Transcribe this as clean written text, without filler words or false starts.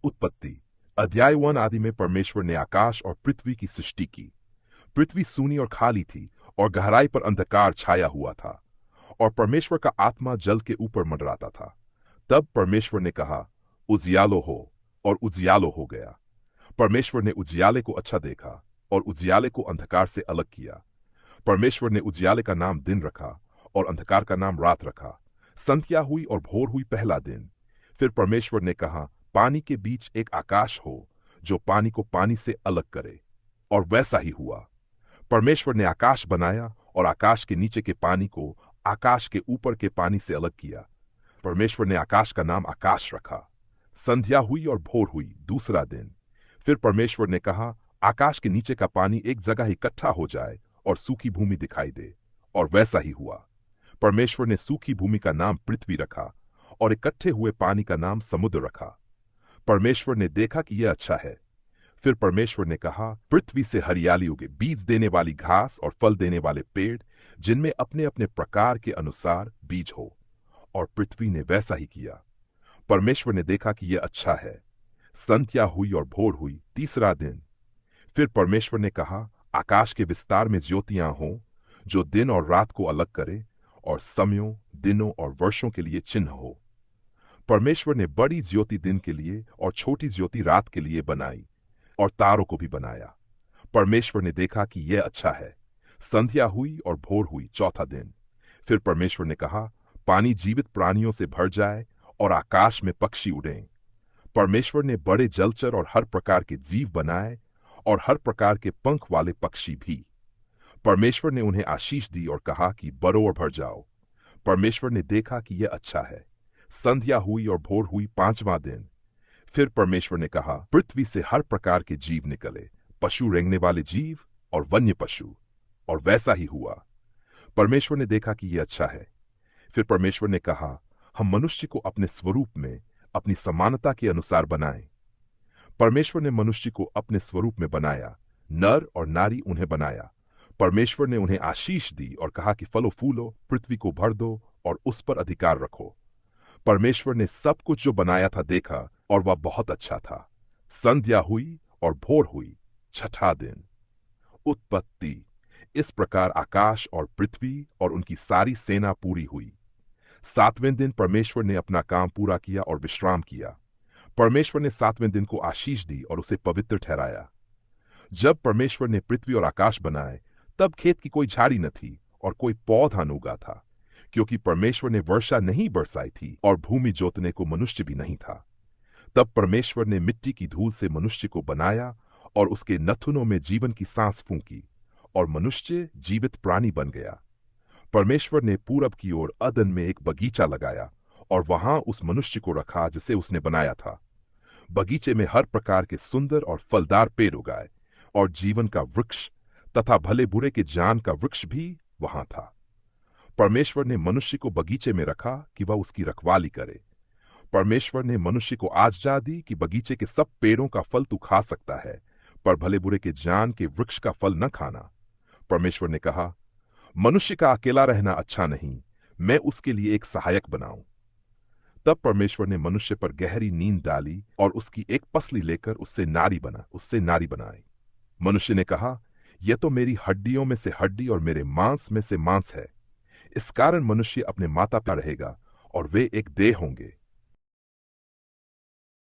उत्पत्ति अध्याय 1 आदि में परमेश्वर ने आकाश और पृथ्वी की सृष्टि की। पृथ्वी सूनी और खाली थी और गहराई पर अंधकार छाया हुआ था और परमेश्वर का आत्मा जल के ऊपर मंडराता था। तब परमेश्वर ने कहा, उजियालो हो, और उजियालो हो गया। परमेश्वर ने उजियाले को अच्छा देखा और उजियाले को अंधकार से अलग किया। परमेश्वर ने उजियाले का नाम दिन रखा और अंधकार का नाम रात रखा। संध्या हुई और भोर हुई पहला दिन। फिर परमेश्वर ने कहा, पानी के बीच एक आकाश हो जो पानी को पानी से अलग करे, और वैसा ही हुआ। परमेश्वर ने आकाश बनाया और आकाश के नीचे के पानी को आकाश के ऊपर के पानी से अलग किया। परमेश्वर ने आकाश का नाम आकाश रखा। संध्या हुई और भोर हुई दूसरा दिन। फिर परमेश्वर ने कहा, आकाश के नीचे का पानी एक जगह इकट्ठा हो जाए और सूखी भूमि दिखाई दे, और वैसा ही हुआ। परमेश्वर ने सूखी भूमि का नाम पृथ्वी रखा और इकट्ठे हुए पानी का नाम समुद्र रखा। परमेश्वर ने देखा कि यह अच्छा है। फिर परमेश्वर ने कहा, पृथ्वी से हरियाली उगे, बीज देने वाली घास और फल देने वाले पेड़, जिनमें अपने अपने प्रकार के अनुसार बीज हो। और पृथ्वी ने वैसा ही किया। परमेश्वर ने देखा कि यह अच्छा है। संध्या हुई और भोर हुई तीसरा दिन। फिर परमेश्वर ने कहा, आकाश के विस्तार में ज्योतियां हों, जो दिन और रात को अलग करे, और समयों, दिनों और वर्षों के लिए चिन्ह हो। परमेश्वर ने बड़ी ज्योति दिन के लिए और छोटी ज्योति रात के लिए बनाई, और तारों को भी बनाया। परमेश्वर ने देखा कि यह अच्छा है। संध्या हुई और भोर हुई चौथा दिन। फिर परमेश्वर ने कहा, पानी जीवित प्राणियों से भर जाए और आकाश में पक्षी उड़ें। परमेश्वर ने बड़े जलचर और हर प्रकार के जीव बनाए, और हर प्रकार के पंख वाले पक्षी भी। परमेश्वर ने उन्हें आशीष दी और कहा कि बढ़ो और भर जाओ। परमेश्वर ने देखा कि यह अच्छा है। संध्या हुई और भोर हुई पांचवां दिन। फिर परमेश्वर ने कहा, पृथ्वी से हर प्रकार के जीव निकले, पशु रेंगने वाले जीव और वन्य पशु, और वैसा ही हुआ। परमेश्वर ने देखा कि यह अच्छा है। फिर परमेश्वर ने कहा, हम मनुष्य को अपने स्वरूप में, अपनी समानता के अनुसार बनाएं। परमेश्वर ने मनुष्य को अपने स्वरूप में बनाया, नर और नारी उन्हें बनाया। परमेश्वर ने उन्हें आशीष दी और कहा कि फलो फूलो, पृथ्वी को भर दो और उस पर अधिकार रखो। परमेश्वर ने सब कुछ जो बनाया था देखा, और वह बहुत अच्छा था। संध्या हुई और भोर हुई छठा दिन। उत्पत्ति। इस प्रकार आकाश और पृथ्वी और उनकी सारी सेना पूरी हुई। सातवें दिन परमेश्वर ने अपना काम पूरा किया और विश्राम किया। परमेश्वर ने सातवें दिन को आशीष दी और उसे पवित्र ठहराया। जब परमेश्वर ने पृथ्वी और आकाश बनाए, तब खेत की कोई झाड़ी न थी और कोई पौधा न उगा था, क्योंकि परमेश्वर ने वर्षा नहीं बरसाई थी और भूमि जोतने को मनुष्य भी नहीं था। तब परमेश्वर ने मिट्टी की धूल से मनुष्य को बनाया और उसके नथुनों में जीवन की सांस फूंकी, और मनुष्य जीवित प्राणी बन गया। परमेश्वर ने पूरब की ओर अदन में एक बगीचा लगाया और वहां उस मनुष्य को रखा जिसे उसने बनाया था। बगीचे में हर प्रकार के सुंदर और फलदार पेड़ उगाए, और जीवन का वृक्ष तथा भले बुरे के ज्ञान का वृक्ष भी वहां था। परमेश्वर ने मनुष्य को बगीचे में रखा कि वह उसकी रखवाली करे। परमेश्वर ने मनुष्य को आज्ञा दी कि बगीचे के सब पेड़ों का फल तू खा सकता है, पर भले बुरे के ज्ञान के वृक्ष का फल न खाना। परमेश्वर ने कहा, मनुष्य का अकेला रहना अच्छा नहीं, मैं उसके लिए एक सहायक बनाऊं। तब परमेश्वर ने मनुष्य पर गहरी नींद डाली और उसकी एक पसली लेकर उससे नारी बनाई। मनुष्य ने कहा, यह तो मेरी हड्डियों में से हड्डी और मेरे मांस में से मांस है। इस कारण मनुष्य अपने माता पिता रहेगा और वे एक देह होंगे।